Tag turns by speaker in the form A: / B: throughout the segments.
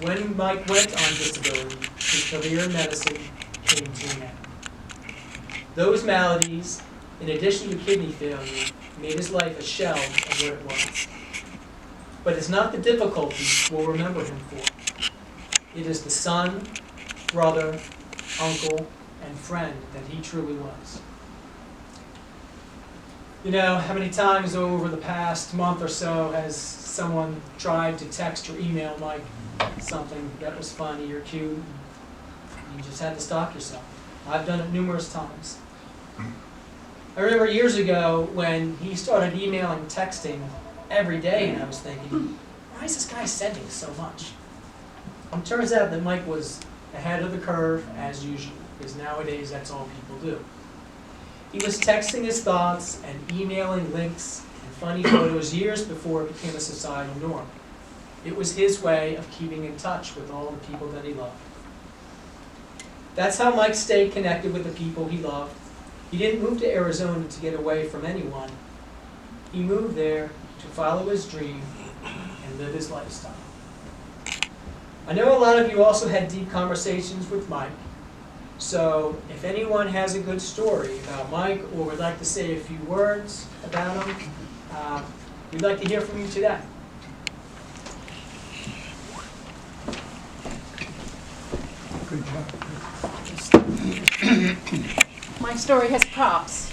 A: When Mike went on disability, his career in medicine came to an end. Those maladies, in addition to kidney failure, made his life a shell of what it was. But it's not the difficulties we'll remember him for. It is the son, brother, uncle, and friend that he truly was. You know, how many times over the past month or so has someone tried to text or email Mike something that was funny or cute? You just had to stop yourself. I've done it numerous times. I remember years ago when he started emailing, texting every day, and I was thinking, why is this guy sending so much? And it turns out that Mike was ahead of the curve as usual, because nowadays that's all people do. He was texting his thoughts and emailing links and funny photos years before it became a societal norm. It was his way of keeping in touch with all the people that he loved. That's how Mike stayed connected with the people he loved. He didn't move to Arizona to get away from anyone. He moved there to follow his dream and live his lifestyle. I know a lot of you also had deep conversations with Mike. So if anyone has a good story about Mike or would like to say a few words about him, we'd like to hear from you today.
B: Good job.
C: My story has props.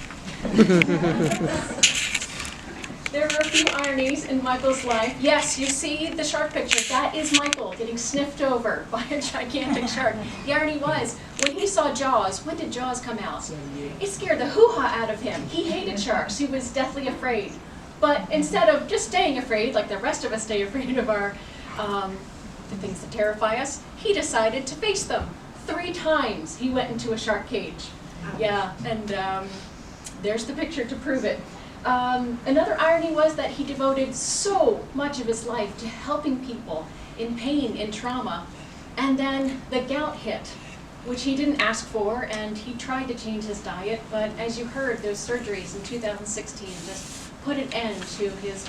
C: There are a few ironies in Michael's life. Yes, you see the shark picture. That is Michael getting sniffed over by a gigantic shark. The irony was, when he saw Jaws, when did Jaws come out? It scared the hoo-ha out of him. He hated sharks. He was deathly afraid. But instead of just staying afraid, like the rest of us stay afraid of our the things that terrify us, he decided to face them. 3 times he went into a shark cage. Yeah, and there's the picture to prove it. Another irony was that he devoted so much of his life to helping people in pain, in trauma, and then the gout hit, which he didn't ask for, and he tried to change his diet, but as you heard, those surgeries in 2016 just put an end to his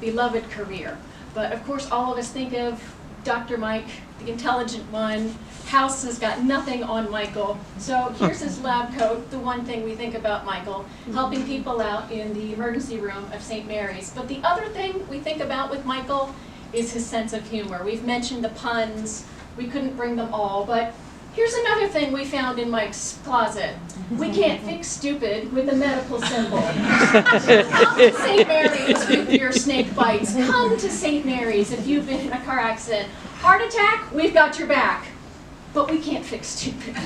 C: beloved career. But of course, all of us think of Dr. Mike, the intelligent one. House has got nothing on Michael. So here's his lab coat, the one thing we think about Michael, helping people out in the emergency room of St. Mary's. But the other thing we think about with Michael is his sense of humor. We've mentioned the puns. We couldn't bring them all, but here's another thing we found in Mike's closet. We can't fix stupid with a medical symbol. Come to St. Mary's with your snake bites. Come to St. Mary's if you've been in a car accident. Heart attack, we've got your back. But we can't fix stupid.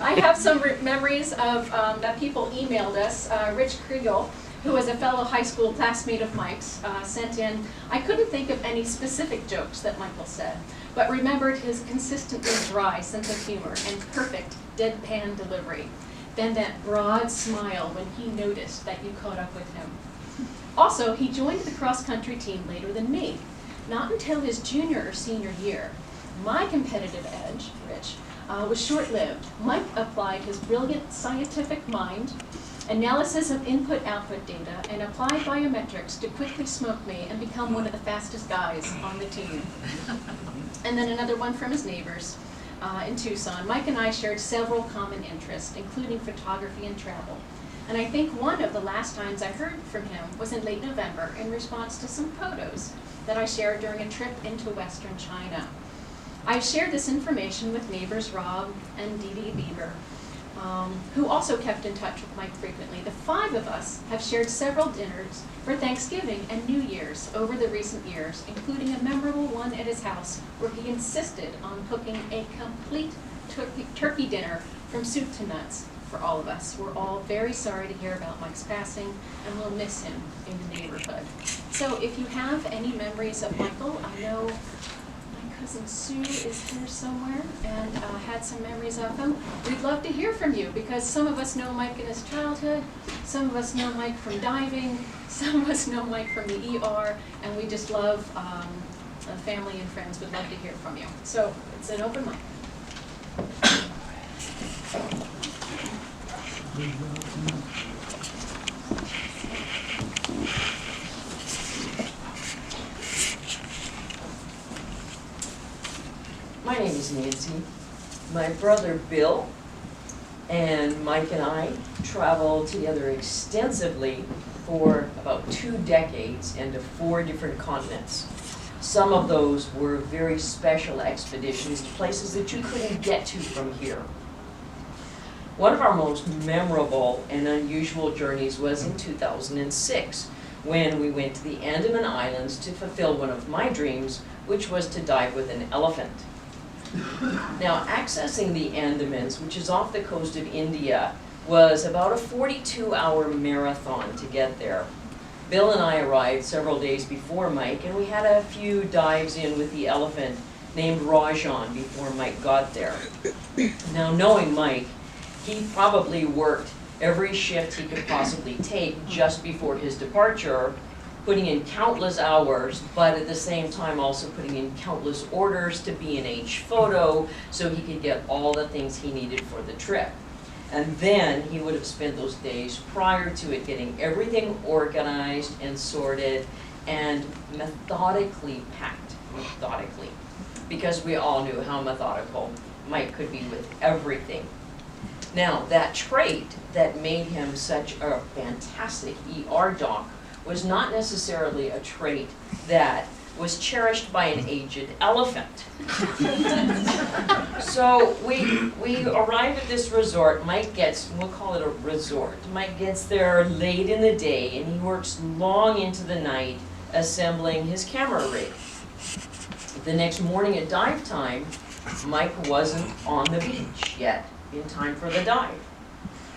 C: I have some memories of that people emailed us. Rich Kriegel, who was a fellow high school classmate of Mike's, sent in, I couldn't think of any specific jokes that Michael said, but remembered his consistently dry sense of humor and perfect deadpan delivery. Then that broad smile when he noticed that you caught up with him. Also, he joined the cross-country team later than me, not until his junior or senior year. My competitive edge, Rich, was short-lived. Mike applied his brilliant scientific mind, analysis of input-output data, and applied biometrics to quickly smoke me and become one of the fastest guys on the team. And then another one from his neighbors in Tucson. Mike and I shared several common interests, including photography and travel. And I think one of the last times I heard from him was in late November in response to some photos that I shared during a trip into Western China. I've shared this information with neighbors Rob and Dee Dee Bieber, who also kept in touch with Mike frequently. The 5 of us have shared several dinners for Thanksgiving and New Year's over the recent years, including a memorable one at his house where he insisted on cooking a complete turkey dinner from soup to nuts for all of us. We're all very sorry to hear about Mike's passing, and we'll miss him in the neighborhood. So if you have any memories of Michael, I know cousin Sue is here somewhere and had some memories of him. We'd love to hear from you because some of us know Mike in his childhood, some of us know Mike from diving, some of us know Mike from the ER, and we just love family and friends would love to hear from you. So it's an open mic.
D: My name is Nancy. My brother Bill and Mike and I traveled together extensively for about 2 decades and to 4 different continents. Some of those were very special expeditions to places that you couldn't get to from here. One of our most memorable and unusual journeys was in 2006, when we went to the Andaman Islands to fulfill one of my dreams, which was to dive with an elephant. Now, accessing the Andamans, which is off the coast of India, was about a 42-hour marathon to get there. Bill and I arrived several days before Mike, and we had a few dives in with the elephant named Rajan before Mike got there. Now, knowing Mike, he probably worked every shift he could possibly take just before his departure, putting in countless hours, but at the same time also putting in countless orders to B&H Photo so he could get all the things he needed for the trip. And then he would have spent those days prior to it getting everything organized and sorted and methodically packed, because we all knew how methodical Mike could be with everything. Now, that trait that made him such a fantastic ER doc was not necessarily a trait that was cherished by an aged elephant. So we arrive at this resort. Mike gets, we'll call it a resort. Mike gets there late in the day and he works long into the night assembling his camera rig. The next morning at dive time, Mike wasn't on the beach yet in time for the dive.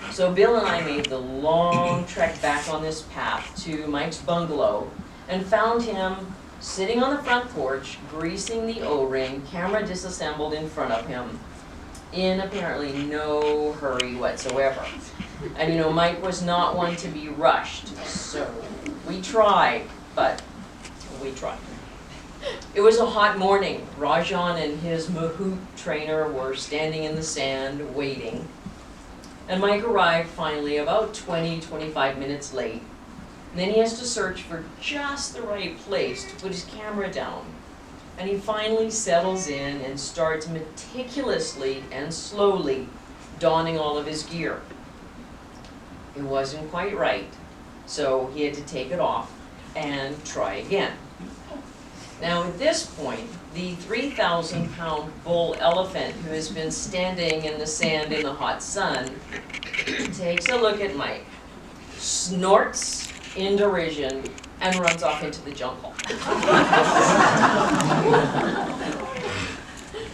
D: So Bill and I made the long trek back on this path to Mike's bungalow and found him sitting on the front porch, greasing the O-ring, camera disassembled in front of him, in apparently no hurry whatsoever. And you know, Mike was not one to be rushed, so we tried, but we tried. It was a hot morning. Rajan and his Mahout trainer were standing in the sand waiting. And Mike arrived finally about 20-25 minutes late. And then he has to search for just the right place to put his camera down. And he finally settles in and starts meticulously and slowly donning all of his gear. It wasn't quite right, so he had to take it off and try again. Now at this point, the 3,000-pound bull elephant who has been standing in the sand in the hot sun takes a look at Mike, snorts in derision, and runs off into the jungle.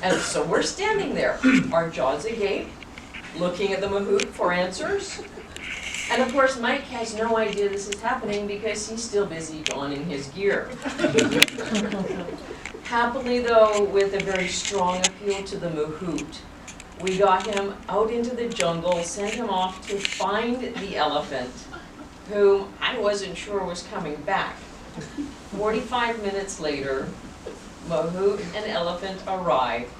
D: And so we're standing there, our jaws agape, looking at the Mahout for answers. And of course, Mike has no idea this is happening because he's still busy donning his gear. Happily though, with a very strong appeal to the Mahout, we got him out into the jungle, sent him off to find the elephant, whom I wasn't sure was coming back. 45 minutes later, Mahout and elephant arrived.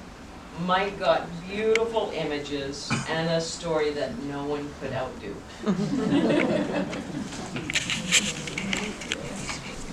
D: Mike got beautiful images and a story that no one could outdo.